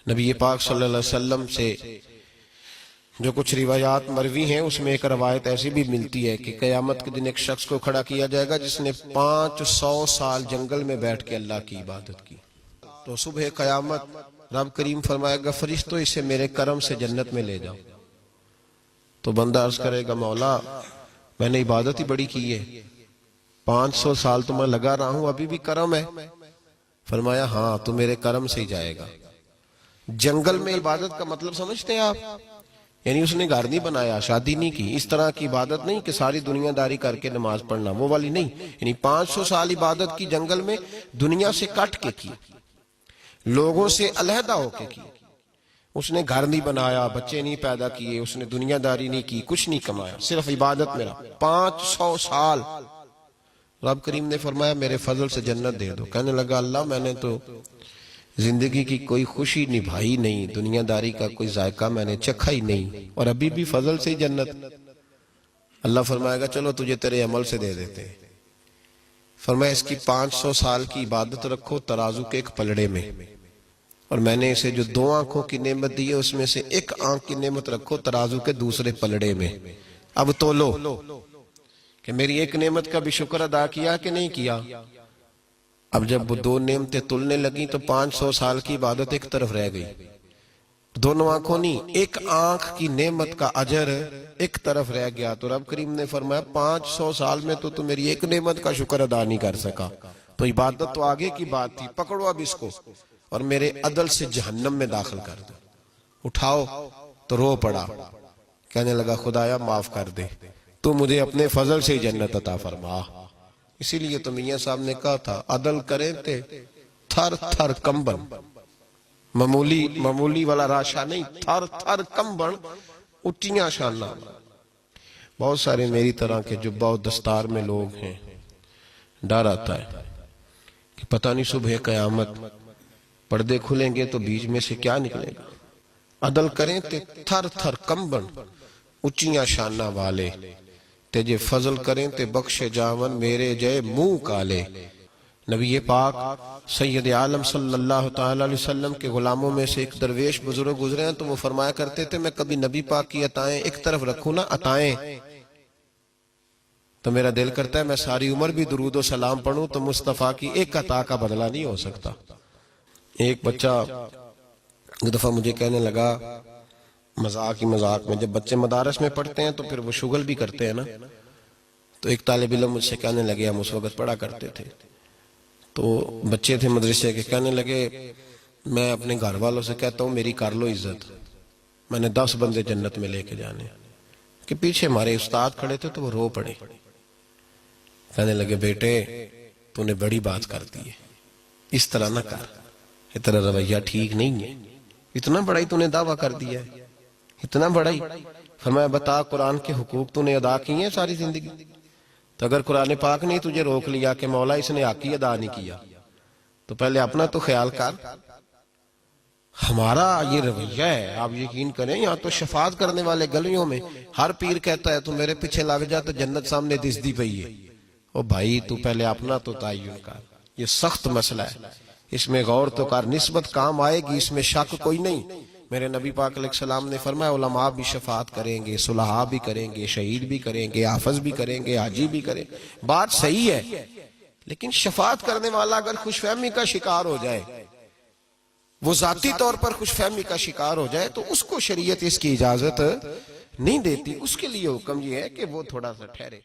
نبی پاک صلی اللہ علیہ وسلم سے جو کچھ روایات مروی ہیں اس میں ایک روایت ایسی بھی ملتی ہے کہ قیامت کے دن ایک شخص کو کھڑا کیا جائے گا جس نے 500 سال جنگل میں بیٹھ کے اللہ کی عبادت کی. تو صبح قیامت رب کریم فرمائے گا فرشتوں اسے میرے کرم سے جنت میں لے جاؤ. تو بندہ عرض کرے گا مولا میں نے عبادت ہی بڑی کی ہے, 500 سال تو میں لگا رہا ہوں, ابھی بھی کرم ہے. فرمایا ہاں تو میرے کرم سے ہی جائے گا. جنگل میں عبادت کا مطلب سمجھتے ہیں آپ؟ یعنی اس نے گھر نہیں بنایا, شادی نہیں کی, اس طرح کی عبادت نہیں کہ ساری دنیا داری کر کے نماز پڑھنا, وہ والی نہیں. یعنی 500 سال عبادت کی جنگل میں, دنیا سے کٹ کے کی, لوگوں سے علیحدہ ہو کے کی. اس نے گھر نہیں بنایا, بچے نہیں پیدا کیے, اس نے دنیا داری نہیں کی, کچھ نہیں کمایا, صرف عبادت میں رہا 500 سال. رب کریم نے فرمایا میرے فضل سے جنت دے دو. کہنے لگا اللہ میں نے تو زندگی کی کوئی خوشی نبھائی نہیں, دنیا داری کا کوئی ذائقہ میں نے چکھا ہی نہیں, اور ابھی بھی فضل سے ہی جنت. اللہ فرمائے گا چلو تجھے تیرے عمل سے دے دیتے ہیں. فرمایا اس کی 500 سال کی عبادت رکھو ترازو کے ایک پلڑے میں, اور میں نے اسے جو 2 آنکھوں کی نعمت دی ہے اس میں سے 1 آنکھ کی نعمت رکھو ترازو کے دوسرے پلڑے میں. اب تولو کہ میری 1 نعمت کا بھی شکر ادا کیا کہ نہیں کیا. اب جب وہ 2 نعمتیں تلنے لگیں تو 500 سال کی عبادت ایک طرف رہ گئی. 2 آنکھوں نہیں, 1 آنکھ کی نعمت کا اجر ایک طرف رہ گیا. تو رب کریم نے فرمایا 500 سال میں تو میری 1 نعمت کا شکر ادا نہیں کر سکا, تو عبادت تو آگے کی بات تھی, پکڑو اب اس کو اور میرے عدل سے جہنم میں داخل کر دو. اٹھاؤ تو رو پڑا, کہنے لگا خدایا معاف کر دے, تو مجھے اپنے فضل سے جنت عطا فرما. اسی لیے تو میاں صاحب نے کہا تھا عدل کریں تے تھر تھر کمبن, معمولی والا راشا نہیں, تھر تھر کمبن اٹھیاں شانہ. بہت سارے میری طرح کے جبہ و دستار میں لوگ ہیں, ڈر آتا ہے کہ پتہ نہیں صبح قیامت پردے کھلیں گے تو بیچ میں سے کیا نکلے گا. عدل کریں تے تھر تھر کمبن اچیاں شانہ والے, تجھے فضل کریں تے بخش جاون میرے جے منہ کالے. نبی پاک سید عالم صلی اللہ تعالی علیہ وسلم کے غلاموں میں سے ایک درویش بزرگ گزرے ہیں, تو وہ فرمایا کرتے تھے میں کبھی نبی پاک کی عطائیں ایک طرف رکھوں نا, عطائیں, تو میرا دل کرتا ہے میں ساری عمر بھی درود و سلام پڑھوں تو مصطفیٰ کی ایک عطا کا بدلہ نہیں ہو سکتا. ایک بچہ ایک دفعہ مجھے کہنے لگا مذاق میں, جب بچے مدارس میں پڑھتے ہیں تو پھر وہ شغل بھی کرتے ہیں نا, تو ایک طالب علم مجھ سے کہنے لگے, ہم اس وقت پڑھا کرتے تھے, تو بچے تھے مدرسے کے, کہنے لگے میں اپنے گھر والوں سے کہتا ہوں میری کر لو عزت, میں نے 10 بندے جنت میں لے کے جانے. کہ پیچھے ہمارے استاد کھڑے تھے تو وہ رو پڑے, کہنے لگے بیٹے تو نے بڑی بات کر دی ہے, اس طرح نہ کر, یہ تیرا رویہ ٹھیک نہیں ہے, اتنا بڑا ہی تو نے دعویٰ کر دیا ہے, اتنا بڑا ہی. فرمایا بتا قرآن کے حقوق تو نے ادا کیے ہیں ساری زندگی, تو اگر قرآن پاک نے تجھے روک لیا کہ مولا اس نے حق ہی ادا نہیں کیا, تو پہلے اپنا تو خیال کر. ہمارا یہ رویہ ہے, آپ یقین کریں یہاں تو شفاعت کرنے والے گلیوں میں ہر پیر کہتا ہے تو میرے پیچھے لگ جا تو جنت سامنے دسدی پئی ہے. او بھائی تو پہلے اپنا تو تعین کر, یہ سخت مسئلہ ہے, اس میں غور تو کر, نسبت کام آئے گی, اس میں شک کوئی نہیں. میرے نبی پاک علیہ السلام نے فرمایا علماء بھی شفاعت کریں گے, صلحاء بھی کریں گے, شہید بھی کریں گے, حافظ بھی کریں گے, حاجی بھی کریں گے. بات صحیح ہے, لیکن شفاعت کرنے والا اگر خوش فہمی کا شکار ہو جائے, وہ ذاتی طور پر خوش فہمی کا شکار ہو جائے, تو اس کو شریعت اس کی اجازت نہیں دیتی. اس کے لیے حکم یہ ہے کہ وہ تھوڑا سا ٹھہرے.